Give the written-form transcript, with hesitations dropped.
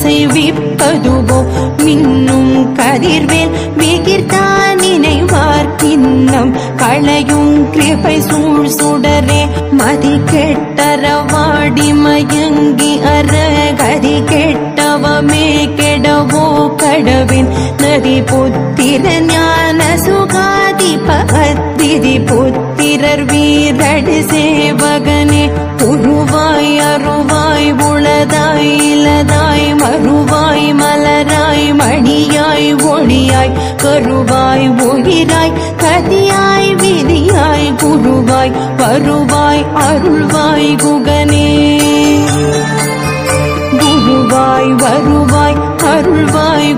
செய்விப்பதுவோ மின்னும் கதிர்வேல் விகிர்தான் நினைவார் கிண்ணம் களையும் கிருபை சூழ் சுடரே மதி கெட்டரவாடி மயங்கி அற கதி கெட்டவமே கெடவோ கடவின் நதி புத்திர ஞான சுகாதிப அத்திதி புத்திரர் வீரடு சேவகனே உருவாய் அருவாய் உளதாய் இலதாய் மறுவாய் மலராய் மணியாய் ஒளியாய் கருவாய் உயிராய் கதியாய் விதியாய் குருவாய் வருவாய் அருள்வாய் குகனே குருவாய் வருவாய் அருள்வாய்